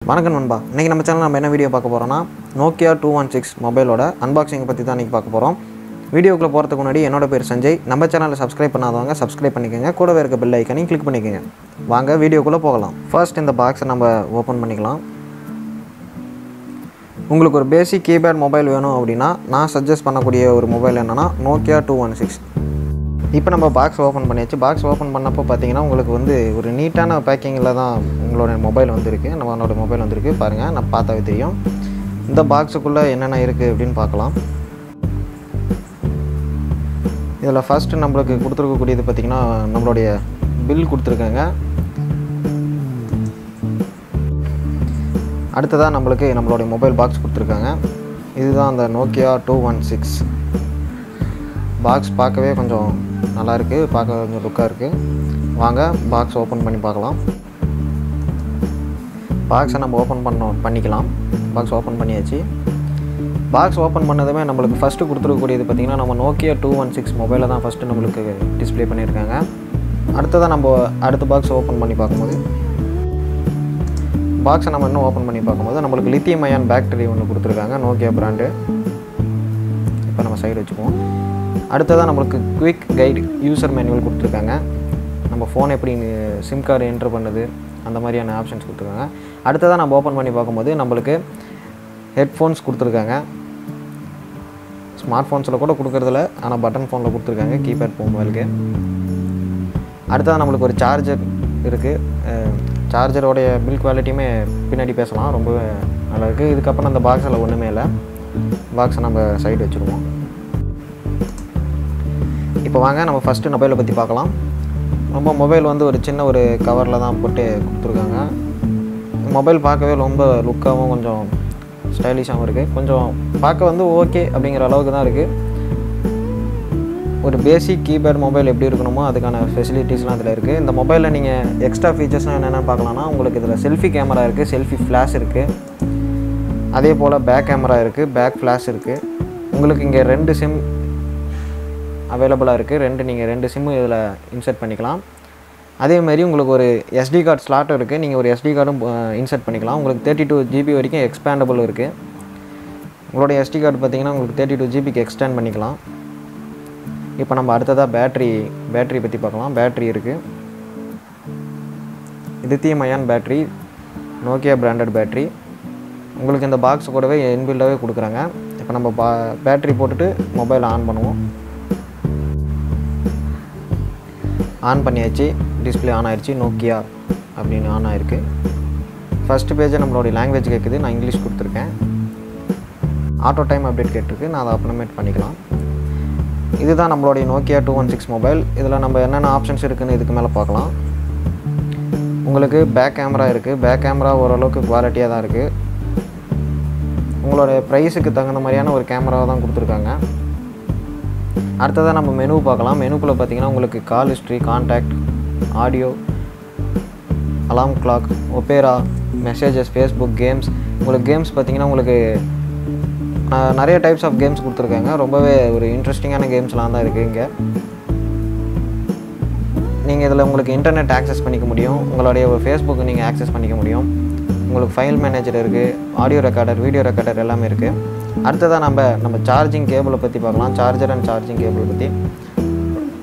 வணக்கம் நண்பா. இன்றைக்கி நம்ம சேனல் நம்ம என்ன வீடியோ பார்க்க போகிறோம்னா நோக்கியா 216 மொபைலோட அன்பாக்சிங் பற்றி தான் இன்றைக்கி பார்க்க போகிறோம். வீடியோக்குள்ளே போகிறதுக்கு முன்னாடி என்னோட பேர் சஞ்சய். நம்ம சேனலை சப்ஸ்கிரைப் பண்ணாதவங்க சப்ஸ்கிரைப் பண்ணிக்கோங்க, கூடவே இருக்க பெல் ஐக்கனையும் கிளிக் பண்ணிக்கோங்க. வாங்க வீடியோக்குள்ளே போகலாம். ஃபர்ஸ்ட் இந்த பாக்ஸை நம்ம ஓப்பன் பண்ணிக்கலாம். உங்களுக்கு ஒரு பேசிக் கீபேட் மொபைல் வேணும் அப்படின்னா நான் சஜஸ்ட் பண்ணக்கூடிய ஒரு மொபைல் என்னென்னா நோக்கியா 216. இப்போ நம்ம பாக்ஸ் ஓப்பன் பண்ணியாச்சு. பாக்ஸ் ஓப்பன் பண்ணப்போ பார்த்தீங்கன்னா உங்களுக்கு வந்து ஒரு நீட்டான பேக்கிங்கில் தான் உங்களோட மொபைல் வந்துருக்கு. நம்மளோட மொபைல் வந்திருக்கு பாருங்கள், நான் பார்த்தாவே தெரியும். இந்த பாக்ஸுக்குள்ளே என்னென்ன இருக்குது அப்படின்னு பார்க்கலாம். இதில் ஃபஸ்ட்டு நம்மளுக்கு கொடுத்துருக்கக்கூடியது பார்த்திங்கன்னா நம்மளுடைய பில் கொடுத்துருக்காங்க. அடுத்ததாக நம்மளுக்கு நம்மளுடைய மொபைல் பாக்ஸ் கொடுத்துருக்காங்க. இதுதான் அந்த நோக்கியா 216 பாக்ஸ். பார்க்கவே கொஞ்சம் நல்லாயிருக்கு, பார்க்க கொஞ்சம் லுக்காக இருக்குது. வாங்க பாக்ஸ் ஓப்பன் பண்ணி பார்க்கலாம். பாக்ஸை நம்ம பண்ணிக்கலாம். பாக்ஸ் ஓப்பன் பண்ணியாச்சு. பாக்ஸ் ஓப்பன் பண்ணதுமே நம்மளுக்கு ஃபஸ்ட்டு கொடுத்துருக்கக்கூடியது பார்த்திங்கன்னா நம்ம நோக்கியா 216 மொபைலை தான் ஃபஸ்ட்டு நம்மளுக்கு டிஸ்பிளே பண்ணியிருக்காங்க. அடுத்ததாக நம்ம அடுத்த பாக்ஸ் ஓப்பன் பண்ணி பார்க்கும்போது பாக்ஸை நம்ம இன்னும் ஓப்பன் பண்ணி பார்க்கும்போது நம்மளுக்கு லித்தியம் அயான் பேட்டரி ஒன்று கொடுத்துருக்காங்க, நோக்கியா பிராண்டு. இப்போ நம்ம சைடு வச்சுக்குவோம். அடுத்ததாக நம்மளுக்கு குவிக் கைடு யூசர் மேனுவல் கொடுத்துருக்காங்க. நம்ம ஃபோன் எப்படி சிம் கார்டு என்ட்ரு பண்ணுது அந்த மாதிரியான ஆப்ஷன்ஸ் கொடுத்துருக்காங்க. அடுத்ததாக நம்ம ஓப்பன் பண்ணி பார்க்கும்போது நம்மளுக்கு ஹெட்ஃபோன்ஸ் கொடுத்துருக்காங்க. ஸ்மார்ட் ஃபோன்ஸில் கூட கொடுக்குறதில்ல, ஆனால் பட்டன் ஃபோனில் கொடுத்துருக்காங்க கீபேட் மொபைலுக்கு. அடுத்ததாக நம்மளுக்கு ஒரு சார்ஜர் இருக்குது. சார்ஜரோடைய பில் குவாலிட்டியுமே பின்னாடி பேசலாம், ரொம்பவே நல்லாயிருக்கு. இதுக்கப்புறம் அந்த பாக்ஸில் ஒன்றுமே இல்லை. பாக்ஸை நம்ம சைடு வச்சுருவோம். இப்போ வாங்க நம்ம ஃபஸ்ட்டு மொபைலை பற்றி பார்க்கலாம். ரொம்ப மொபைல் வந்து ஒரு சின்ன ஒரு கவரில் தான் போட்டு கொடுத்துருக்காங்க. மொபைல் பார்க்கவே ரொம்ப லுக்காகவும் கொஞ்சம் ஸ்டைலிஷாகவும் இருக்குது. கொஞ்சம் பார்க்க வந்து ஓகே அப்படிங்கிற அளவுக்கு தான் இருக்குது. ஒரு பேசிக் கீபேட் மொபைல் எப்படி இருக்கணுமோ அதுக்கான ஃபெசிலிட்டிஸ்லாம் இதில் இருக்குது. இந்த மொபைலில் நீங்கள் எக்ஸ்ட்ரா ஃபீச்சர்ஸ்லாம் என்னென்ன பார்க்கலாம்னா உங்களுக்கு இதில் செல்ஃபி கேமரா இருக்குது, செல்ஃபி ஃப்ளாஷ் இருக்குது, அதே போல் பேக் கேமரா இருக்குது, பேக் ஃப்ளாஷ் இருக்குது. உங்களுக்கு இங்கே 2 சிம் அவைலபிளாக இருக்குது. நீங்கள் 2 சிம்மு இதில் இன்சர்ட் பண்ணிக்கலாம். அதேமாதிரி உங்களுக்கு ஒரு SD கார்டு ஸ்லாட்டும் இருக்குது. நீங்கள் ஒரு SD கார்டும் இன்சர்ட் பண்ணிக்கலாம். உங்களுக்கு 32 GB வரைக்கும் எக்ஸ்பேண்டபிள் இருக்குது. உங்களுடைய SD கார்டு பார்த்திங்கன்னா உங்களுக்கு 32 GBக்கு எக்ஸ்டெண்ட் பண்ணிக்கலாம். இப்போ நம்ம அடுத்ததாக பேட்ரி பற்றி பார்க்கலாம். பேட்ரி இருக்குது. Lithium ion battery, Nokia branded battery. உங்களுக்கு இந்த பாக்ஸ் கூடவே இன்பில்டாகவே கொடுக்குறாங்க. இப்போ நம்ம பேட்ரி போட்டுட்டு மொபைல் ஆன் பண்ணுவோம். ஆன் பண்ணியாச்சு. டிஸ்பிளே ஆன் ஆயிடுச்சு. நோக்கியா அப்படின்னு ஆன் ஆகிருக்கு. ஃபஸ்ட்டு பேஜை நம்மளுடைய லாங்குவேஜ் கேட்குது. நான் இங்கிலீஷ் கொடுத்துருக்கேன். ஆட்டோ டைம் அப்டேட் கேட்டிருக்கு. நான் அதை அப்டேட் பண்ணிக்கலாம். இதுதான் நம்மளுடைய நோக்கியா 216 மொபைல். இதில் நம்ம என்னென்ன ஆப்ஷன்ஸ் இருக்குதுன்னு இதுக்கு மேலே பார்க்கலாம். உங்களுக்கு பேக் கேமரா இருக்குது. பேக் கேமரா ஓரளவுக்கு குவாலிட்டியாக தான் இருக்குது. உங்களுடைய ப்ரைஸுக்கு தகுந்த மாதிரியான ஒரு கேமராவை தான் கொடுத்துருக்காங்க. அடுத்ததாக நம்ம மெனு பார்க்கலாம். மெனுக்குள்ளே பார்த்திங்கன்னா உங்களுக்கு கால் ஹிஸ்ட்ரி, கான்டாக்ட், ஆடியோ, அலாம் clock, opera, messages, Facebook, games. உங்களுக்கு கேம்ஸ் பார்த்திங்கன்னா உங்களுக்கு நிறைய டைப்ஸ் ஆஃப் கேம்ஸ் கொடுத்துருக்காங்க. ரொம்பவே ஒரு இன்ட்ரெஸ்டிங்கான கேம்ஸ்லாம் தான் இருக்குது இங்கே. நீங்கள் இதில் உங்களுக்கு இன்டர்நெட் ஆக்சஸ் பண்ணிக்க முடியும். உங்களுடைய ஒரு ஃபேஸ்புக்கு நீங்கள் ஆக்சஸ் பண்ணிக்க முடியும். உங்களுக்கு ஃபைல் மேனேஜர் இருக்குது, ஆடியோ ரெக்கார்டர், வீடியோ ரெக்கார்டர் எல்லாமே இருக்குது. அடுத்ததாக நம்ம சார்ஜிங் கேபிளை பற்றி பார்க்கலாம். சார்ஜர் அண்ட் சார்ஜிங் கேபிள் பற்றி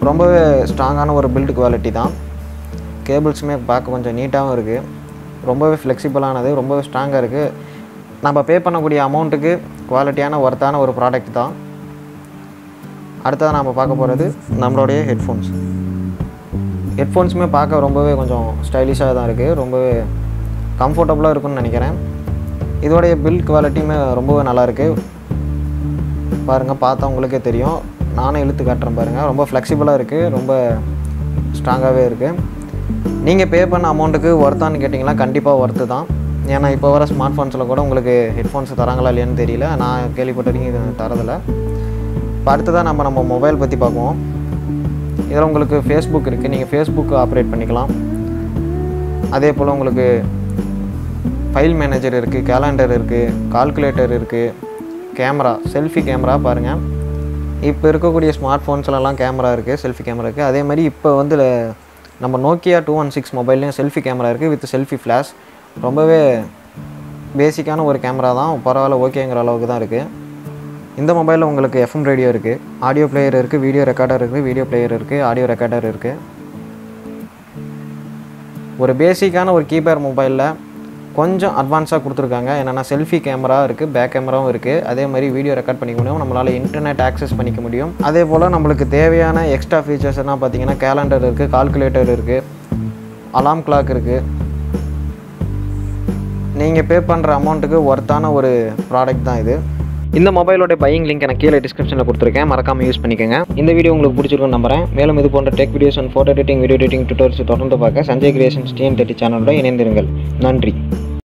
ரொம்பவே ஸ்ட்ராங்கான ஒரு பில்டு குவாலிட்டி தான். கேபிள்ஸுமே பார்க்க கொஞ்சம் நீட்டாகவும் இருக்குது. ரொம்பவே ஃப்ளெக்சிபிளானது, ரொம்பவே ஸ்ட்ராங்காக இருக்குது. நம்ம பே பண்ணக்கூடிய அமௌண்ட்டுக்கு குவாலிட்டியான ஒர்த்தான ஒரு ப்ராடக்ட் தான். அடுத்ததாக நம்ம பார்க்க போகிறது நம்மளுடைய ஹெட்ஃபோன்ஸுமே பார்க்க ரொம்பவே கொஞ்சம் ஸ்டைலிஷாக தான் இருக்குது. ரொம்பவே கம்ஃபர்டபுளாக இருக்குன்னு நினைக்கிறேன். இதோடைய பில்ட் குவாலிட்டியுமே ரொம்பவே நல்லாயிருக்கு. பாருங்கள், பார்த்தா உங்களுக்கே தெரியும். நானே இழுத்து காட்டுறேன் பாருங்கள். ரொம்ப ஃப்ளெக்சிபிளாக இருக்குது, ரொம்ப ஸ்ட்ராங்காகவே இருக்குது. நீங்கள் பே பண்ண அமௌண்ட்டுக்கு ஒர்த்தான்னு கேட்டிங்கன்னா கண்டிப்பாக ஒர்த்து தான். ஏன்னா இப்போ வர ஸ்மார்ட் ஃபோன்ஸில் கூட உங்களுக்கு ஹெட்ஃபோன்ஸ் தராங்களா இல்லையான்னு தெரியல. நான் கேள்விப்பட்ட வரைக்கும் இது தரதில்லை. இப்போ அடுத்ததாக நம்ம மொபைல் பற்றி பார்க்குவோம். இதில் உங்களுக்கு ஃபேஸ்புக் இருக்குது. நீங்கள் ஃபேஸ்புக்கு ஆப்ரேட் பண்ணிக்கலாம். அதே போல் உங்களுக்கு ஃபைல் மேனேஜர் இருக்குது, கேலண்டர் இருக்குது, கால்குலேட்டர் இருக்குது, கேமரா, செல்ஃபி கேமரா பாருங்கள். இப்போ இருக்கக்கூடிய ஸ்மார்ட் ஃபோன்ஸ்லலாம் கேமரா இருக்குது, செல்ஃபி கேமரா இருக்குது. அதே மாதிரி இப்போ வந்து நம்ம நோக்கியா 216 மொபைல்லையும் செல்ஃபி கேமரா இருக்குது வித் செல்ஃபி ஃப்ளாஷ். ரொம்பவே பேசிக்கான ஒரு கேமரா தான், பரவாயில்ல ஓகேங்கிற அளவுக்கு தான் இருக்குது. இந்த மொபைலில் உங்களுக்கு FM ரேடியோ இருக்குது, ஆடியோ பிளேயர் இருக்குது, வீடியோ ரெக்கார்டர் இருக்குது, வீடியோ பிளேயர் இருக்குது, ஆடியோ ரெக்கார்டர் இருக்குது. ஒரு பேசிக்கான ஒரு கீபேட் மொபைலில் கொஞ்சம் அட்வான்ஸாக கொடுத்துருக்காங்க. என்னென்னா செல்ஃபி கேமரா இருக்குது, பேக் கேமராவும் இருக்குது. அதே மாதிரி வீடியோ ரெக்கார்ட் பண்ணிக்க முடியும், நம்மளால் இன்டர்நெட் ஆக்சஸ் பண்ணிக்க முடியும். அதே போல் நம்மளுக்கு தேவையான எக்ஸ்ட்ரா ஃபீச்சர்ஸ் என்ன பார்த்தீங்கன்னா கேலண்டர் இருக்குது, கால்குலேட்டர் இருக்குது, அலாம் கிளாக் இருக்குது. நீங்கள் பே பண்ணுற அமௌண்ட்டுக்கு ஒர்த்தான ஒரு ப்ராடக்ட் தான் இது. இந்த மொபைலோட பையிங் லிங்க் எனக்கு கீழே டிஸ்கிரிப்ஷனில் கொடுத்துருக்கேன், மறக்காமல் யூஸ் பண்ணிக்கோங்க. இந்த வீடியோ உங்களுக்கு பிடிச்சிருக்குன்னு நம்புறேன். மேலும் இது போன்ற tech videos and photo editing, video editing tutorials தொடர்ந்து பார்க்க சஞ்சய் கிரியேஷன்ஸ் TN30 சேனலோட இணைந்திருங்கள். நன்றி.